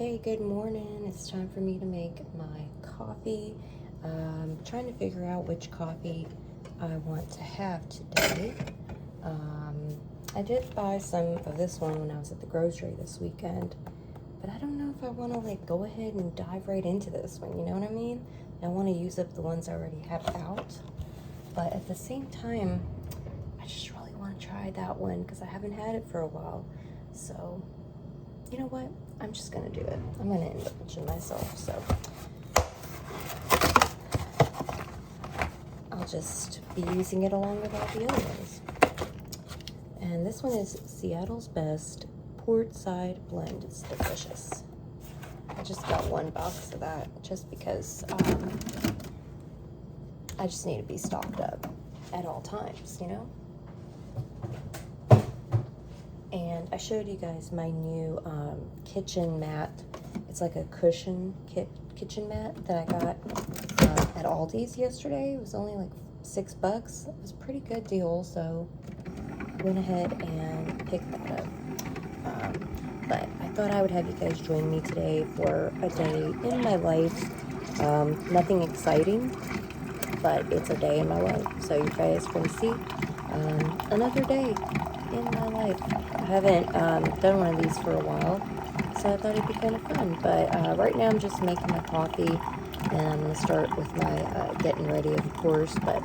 Okay, good morning. It's time for me to make my coffee. Trying to figure out which coffee I want to have today. I did buy some of this one when I was at the grocery this weekend, but I don't know if I want to like go ahead and dive right into this one, you know what I mean? I want to use up the ones I already have out, but at the same time, I just really want to try that one because I haven't had it for a while. So, you know what? I'm just gonna do it. I'm gonna indulge in myself, so I'll just be using it along with all the other ones. And this one is Seattle's Best Port Side Blend. It's delicious. I just got one box of that just because I just need to be stocked up at all times, you know? And I showed you guys my new kitchen mat. It's like a cushion kitchen mat that I got at Aldi's yesterday. It was only like $6. It was a pretty good deal, so I went ahead and picked that up. But I thought I would have you guys join me today for a day in my life. Nothing exciting, but it's a day in my life. So you guys can see another day in my life. I haven't done one of these for a while, so I thought it'd be kind of fun. But right now I'm just making my coffee, and I'm going to start with my getting ready, of course, but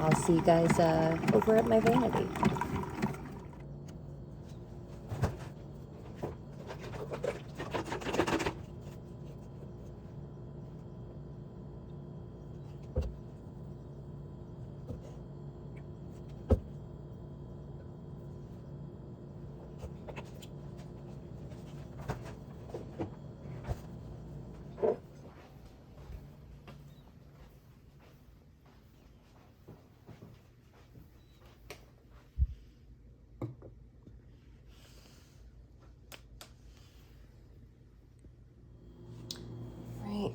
I'll see you guys over at my vanity.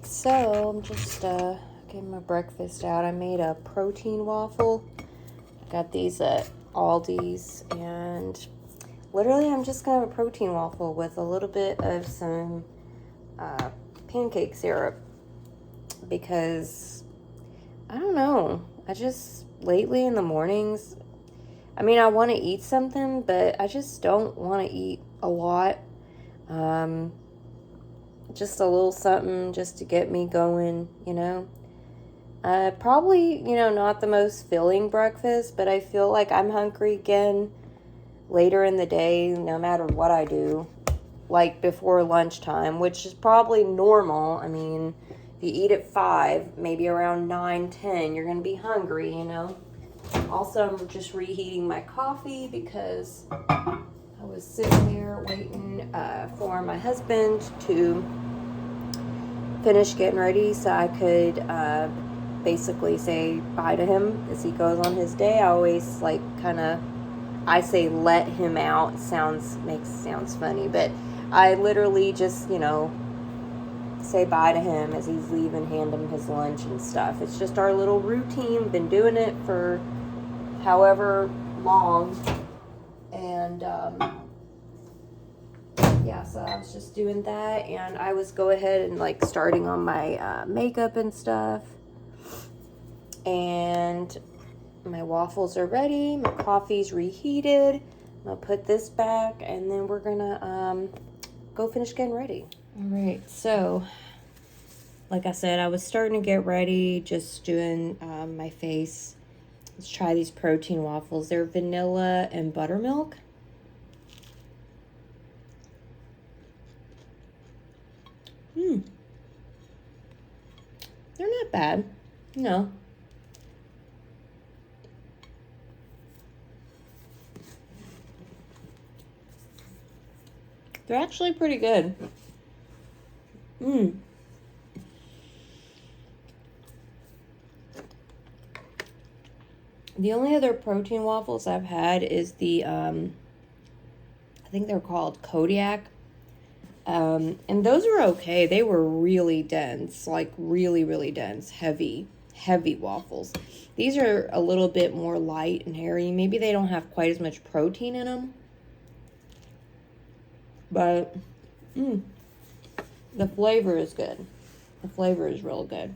So I'm just getting my breakfast out. I made a protein waffle. I got these at Aldi's, and literally I'm just gonna have a protein waffle with a little bit of some pancake syrup, because I don't know, I just lately in the mornings, I mean, I want to eat something, but I just don't want to eat a lot. Just a little something just to get me going, you know. Probably, you know, not the most filling breakfast, but I feel like I'm hungry again later in the day, no matter what I do, like before lunchtime, which is probably normal. I mean, if you eat at 5, maybe around 9, 10, you're going to be hungry, you know. Also, I'm just reheating my coffee because I was sitting there waiting for my husband to finish getting ready so I could basically say bye to him as he goes on his day. I always like I say let him out. Sounds funny, but I literally just, you know, say bye to him as he's leaving, hand him his lunch and stuff. It's just our little routine. Been doing it for however long, and yeah, so I was just doing that, and I was go ahead and like starting on my makeup and stuff, and my waffles are ready, my coffee's reheated. I'm gonna put this back, and then we're gonna go finish getting ready. All right, so like I said, I was starting to get ready, just doing my face. Let's try these protein waffles. They're vanilla and buttermilk. They're not bad. No. They're actually pretty good. The only other protein waffles I've had is the, I think they're called Kodiak. And those were okay. They were really dense, like really, really dense, heavy waffles. These are a little bit more light and airy. Maybe they don't have quite as much protein in them. But, The flavor is good. The flavor is real good.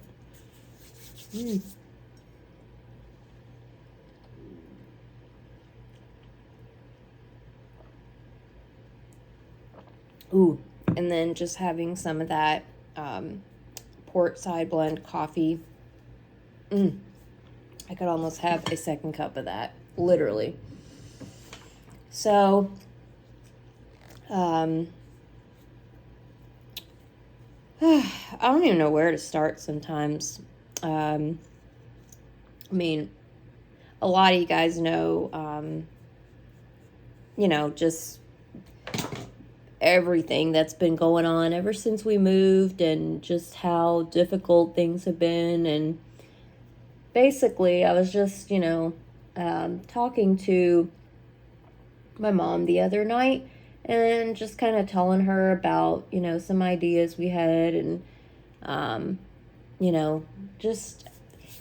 Ooh, and then just having some of that port side blend coffee. I could almost have a second cup of that, literally. So, I don't even know where to start sometimes. I mean, a lot of you guys know, just everything that's been going on ever since we moved and just how difficult things have been. And basically, I was just, talking to my mom the other night and just kind of telling her about, some ideas we had and, just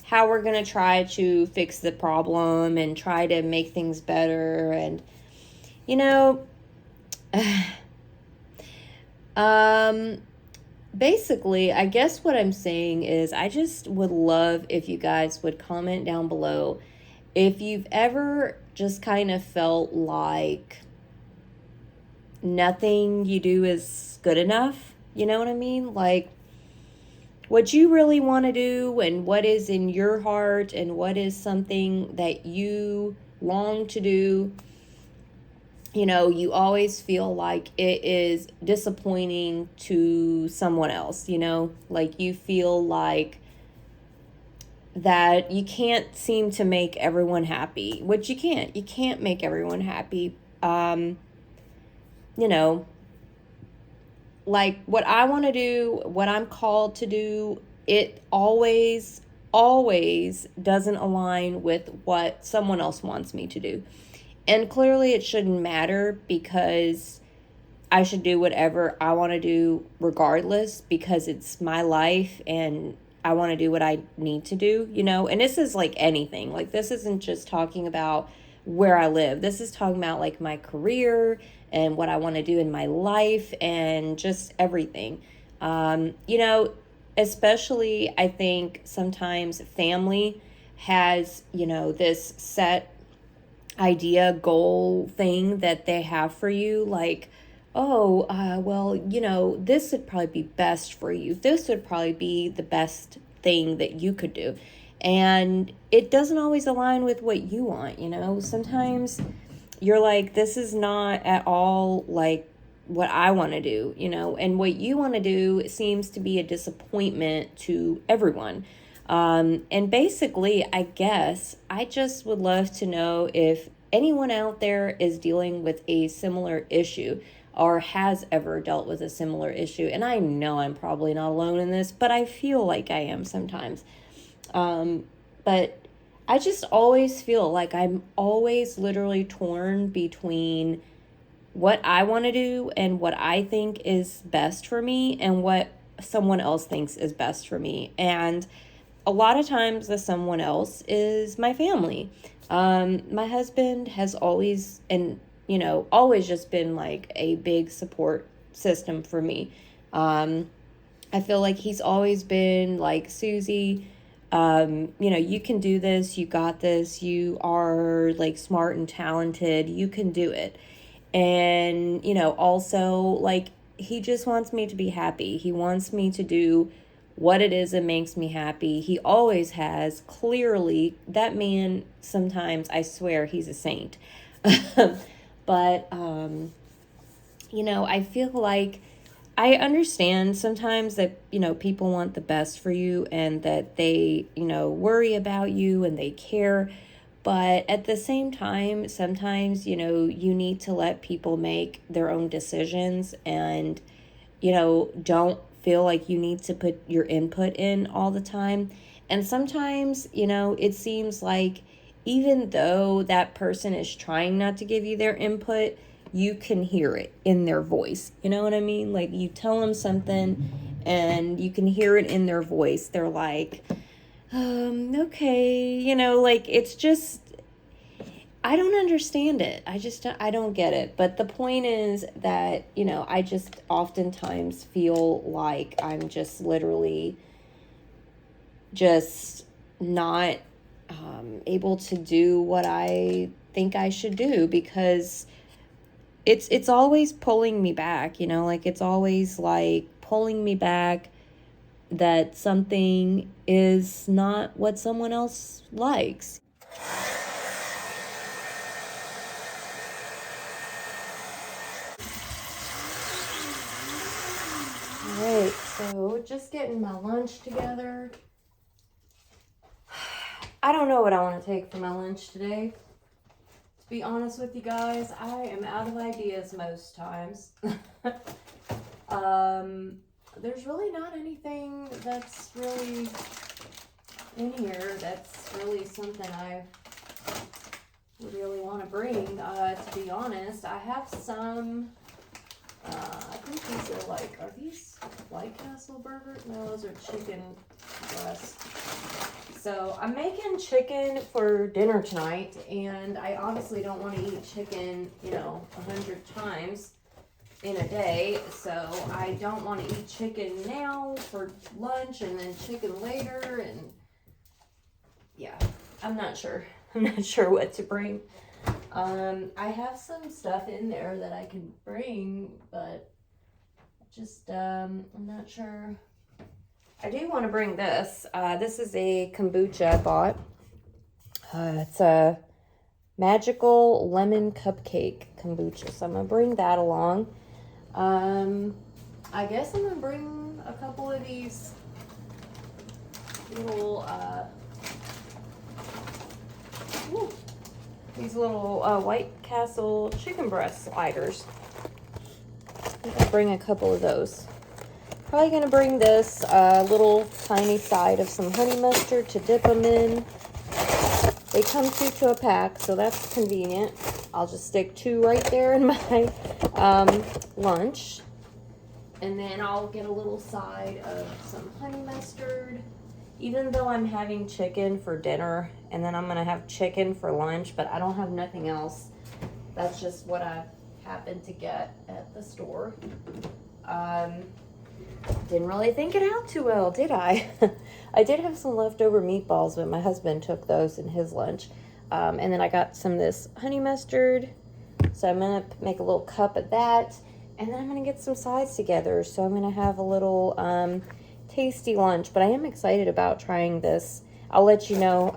how we're going to try to fix the problem and try to make things better. And, basically, I guess what I'm saying is I just would love if you guys would comment down below if you've ever just kind of felt like nothing you do is good enough. You know what I mean? Like, what you really want to do and what is in your heart and what is something that you long to do, you always feel like it is disappointing to someone else, like you feel like that you can't seem to make everyone happy, which you can't make everyone happy. Like what I want to do, what I'm called to do, it always doesn't align with what someone else wants me to do. And clearly it shouldn't matter because I should do whatever I want to do regardless because it's my life and I want to do what I need to do, And this is like anything. Like this isn't just talking about where I live. This is talking about like my career and what I want to do in my life and just everything. Especially I think sometimes family has, this set idea, goal thing that they have for you, like, this would probably be best for you. This would probably be the best thing that you could do. And it doesn't always align with what you want, Sometimes you're like, this is not at all like what I want to do, and what you want to do seems to be a disappointment to everyone. And basically, I guess I just would love to know if anyone out there is dealing with a similar issue or has ever dealt with a similar issue. And I know I'm probably not alone in this, but I feel like I am sometimes. But I just always feel like I'm always literally torn between what I want to do and what I think is best for me and what someone else thinks is best for me. And a lot of times the someone else is my family. My husband has always, always just been like a big support system for me. I feel like he's always been like, Susie, you can do this, you got this, you are like smart and talented, you can do it. And, also like, he just wants me to be happy. He wants me to do what it is that makes me happy. He always has. Clearly, that man, sometimes I swear he's a saint. But, I feel like I understand sometimes that, people want the best for you and that they, worry about you and they care. But at the same time, sometimes, you need to let people make their own decisions and, don't feel like you need to put your input in all the time. And sometimes, it seems like even though that person is trying not to give you their input, you can hear it in their voice. You know what I mean? Like you tell them something and you can hear it in their voice. They're like, okay, like it's just, I don't understand it. I don't get it. But the point is that, you know, I just oftentimes feel like I'm just literally just not able to do what I think I should do, because it's always pulling me back, you know, like it's always like pulling me back that something is not what someone else likes. All right, so just getting my lunch together. I don't know what I want to take for my lunch today. To be honest with you guys, I am out of ideas most times. There's really not anything that's really in here that's really something I really want to bring. To be honest, I have some, I think these are these White Castle burgers? No, those are chicken breasts. So I'm making chicken for dinner tonight, and I obviously don't want to eat chicken, you know, 100 times in a day. So I don't want to eat chicken now for lunch and then chicken later. And yeah, I'm not sure. I'm not sure what to bring. I have some stuff in there that I can bring, but just, I'm not sure. I do want to bring this. This is a kombucha I bought. It's a magical lemon cupcake kombucha. So I'm going to bring that along. I guess I'm going to bring a couple of these little, White Castle chicken breast sliders. I'm going to bring a couple of those. Probably going to bring this little tiny side of some honey mustard to dip them in. They come two to a pack, so that's convenient. I'll just stick two right there in my lunch. And then I'll get a little side of some honey mustard. Even though I'm having chicken for dinner, and then I'm going to have chicken for lunch, but I don't have nothing else. That's just what I happened to get at the store. Didn't really think it out too well, did I? I did have some leftover meatballs, but my husband took those in his lunch. And then I got some of this honey mustard. So I'm going to make a little cup of that. And then I'm going to get some sides together. So I'm going to have a little tasty lunch. But I am excited about trying this. I'll let you know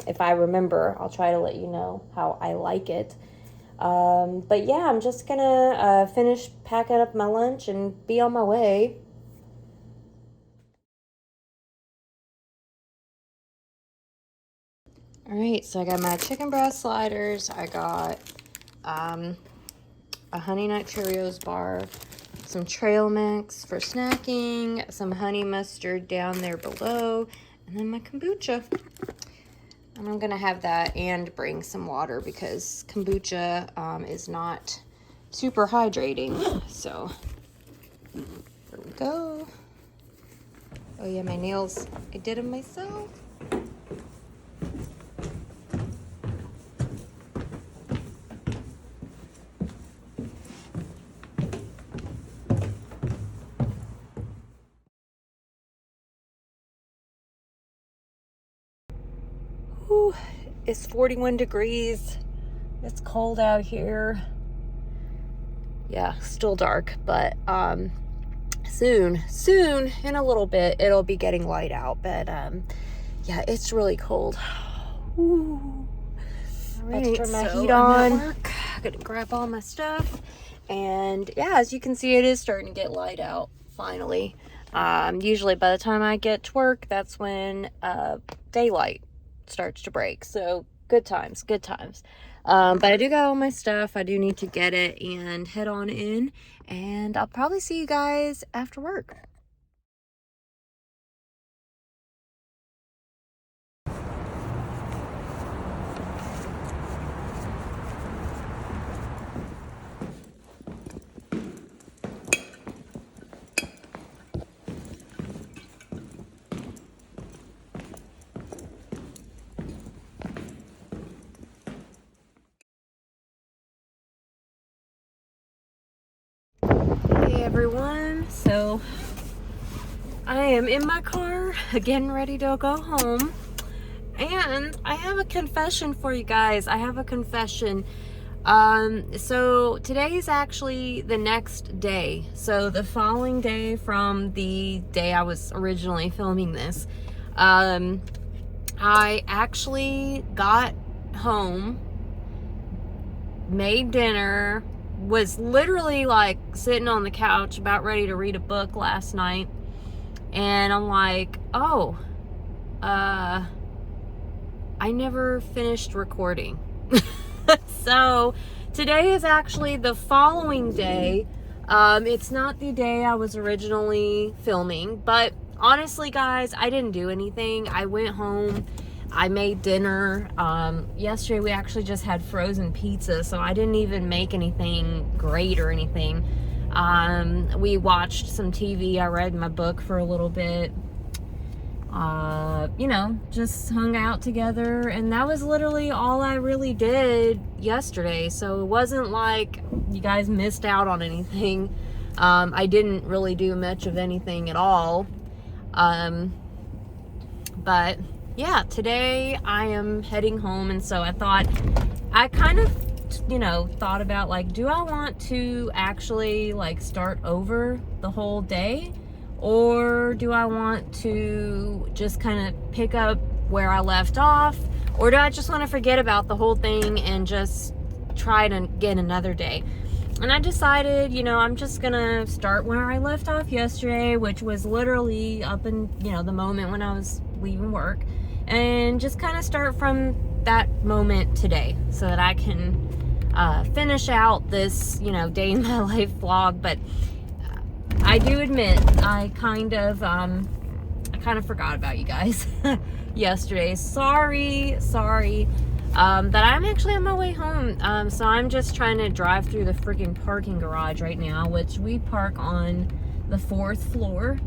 if I remember. I'll try to let you know how I like it. But yeah, I'm just going to finish packing up my lunch and be on my way. All right, so I got my chicken breast sliders. I got a Honey Nut Cheerios bar, some trail mix for snacking, some honey mustard down there below, and then my kombucha. And I'm gonna have that and bring some water because kombucha is not super hydrating. So there we go. Oh yeah, my nails, I did them myself. Ooh, it's 41 degrees. It's cold out here. Yeah, still dark, but soon, in a little bit, it'll be getting light out. But yeah, it's really cold. Ooh. All right, turn my heat on. I'm at work. I'm gonna grab all my stuff, and yeah, as you can see, it is starting to get light out finally. Usually by the time I get to work, that's when daylight starts to break. So good times, good times. But I do got all my stuff. I do need to get it and head on in, and I'll probably see you guys after work. am in my car, getting ready to go home. And I have a confession for you guys. I have a confession. So today is actually the next day. So the following day from the day I was originally filming this. I actually got home, made dinner, was literally like sitting on the couch about ready to read a book last night, and I'm like, oh, I never finished recording. So today is actually the following day. It's not the day I was originally filming, but honestly guys, I didn't do anything. I went home, I made dinner. Yesterday we actually just had frozen pizza, so I didn't even make anything great or anything. We watched some TV, I read my book for a little bit. You know, just hung out together, and that was literally all I really did yesterday. So it wasn't like you guys missed out on anything. I didn't really do much of anything at all. But yeah, today I am heading home, and so I thought, I kind of, you know, thought about like, do I want to actually like start over the whole day, or do I want to just kind of pick up where I left off, or do I just want to forget about the whole thing and just try to get another day? And I decided, you know, I'm just gonna start where I left off yesterday, which was literally up in, you know, the moment when I was leaving work, and just kind of start from that moment today so that I can finish out this, you know, day in my life vlog. But I do admit I kind of forgot about you guys yesterday. Sorry. But I'm actually on my way home. So I'm just trying to drive through the freaking parking garage right now, which we park on the 4th floor.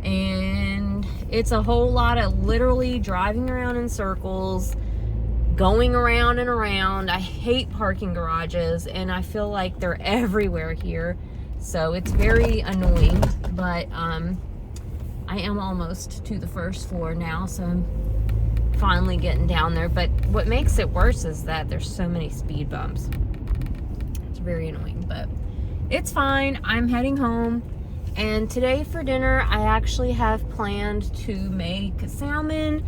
And it's a whole lot of literally driving around in circles, going around and around. I hate parking garages, and I feel like they're everywhere here. So it's very annoying, but I am almost to the 1st floor now, so I'm finally getting down there. But what makes it worse is that there's so many speed bumps. It's very annoying, but it's fine. I'm heading home, and today for dinner I actually have planned to make salmon.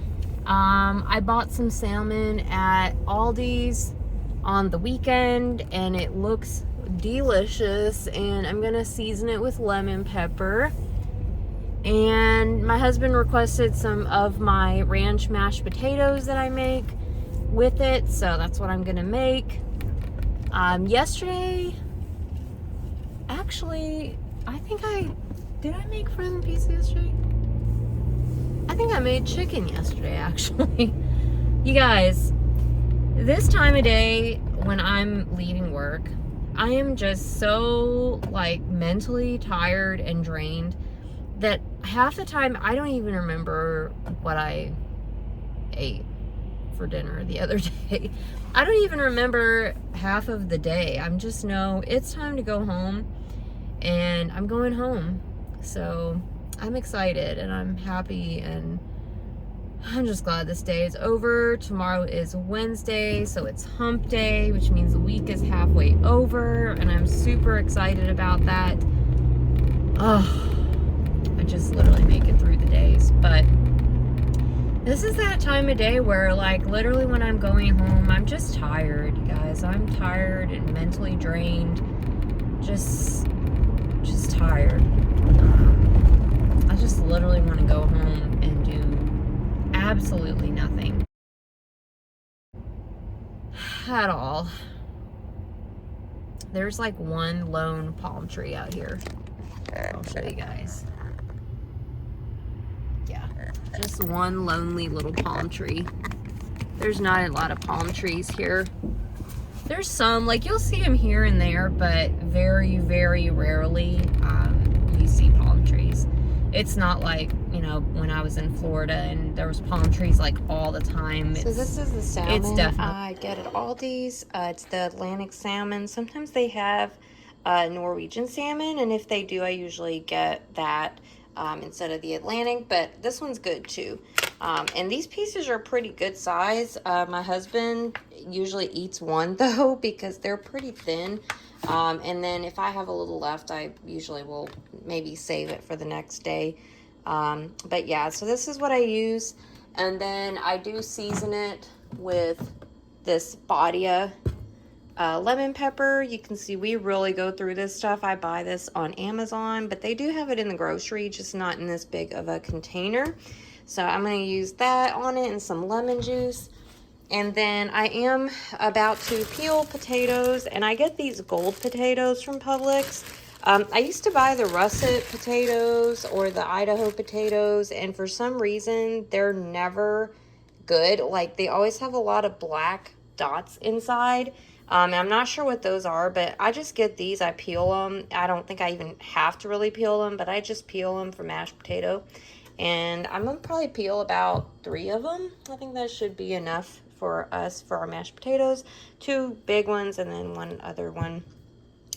I bought some salmon at Aldi's on the weekend, and it looks delicious, and I'm gonna season it with lemon pepper. And my husband requested some of my ranch mashed potatoes that I make with it, so that's what I'm gonna make. Yesterday, actually, did I make frozen pizza yesterday? I think I made chicken yesterday, actually. You guys, this time of day when I'm leaving work, I am just so like mentally tired and drained that half the time I don't even remember what I ate for dinner the other day. I don't even remember half of the day. I'm just know it's time to go home, and I'm going home. So I'm excited and I'm happy, and I'm just glad this day is over. Tomorrow is Wednesday, so it's hump day, which means the week is halfway over, and I'm super excited about that. Oh, I just literally make it through the days. But this is that time of day where, like, literally when I'm going home, I'm just tired, you guys. I'm tired and mentally drained. Just tired. I just literally want to go home and do absolutely nothing at all. There's like one lone palm tree out here. I'll show you guys. Yeah, just one lonely little palm tree. There's not a lot of palm trees here. There's some, like, you'll see them here and there, but very, very rarely you see palm trees. It's not like, you know, when I was in Florida and there was palm trees like all the time. So this is the salmon it's definitely I get at Aldi's. It's the Atlantic salmon. Sometimes they have Norwegian salmon, and if they do, I usually get that. instead of the Atlantic, but this one's good too. And these pieces are pretty good size. My husband usually eats one though because they're pretty thin. And then if I have a little left, I usually will maybe save it for the next day. But yeah, so this is what I use. And then I do season it with this Badia lemon pepper. You can see we really go through this stuff. I buy this on Amazon, but they do have it in the grocery, just not in this big of a container. So I'm going to use that on it and some lemon juice. And then I am about to peel potatoes, and I get these gold potatoes from Publix. I used to buy the russet potatoes or the Idaho potatoes, and for some reason, they're never good. Like, they always have a lot of black dots inside. I'm not sure what those are, but I just get these. I peel them. I don't think I even have to really peel them, but I just peel them for mashed potato. And I'm going to probably peel about 3 of them. I think that should be enough for us for our mashed potatoes. 2 big ones and then 1 other one.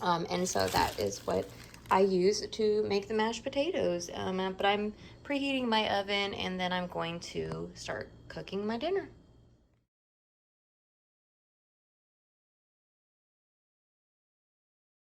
And so that is what I use to make the mashed potatoes. But I'm preheating my oven, and then I'm going to start cooking my dinner.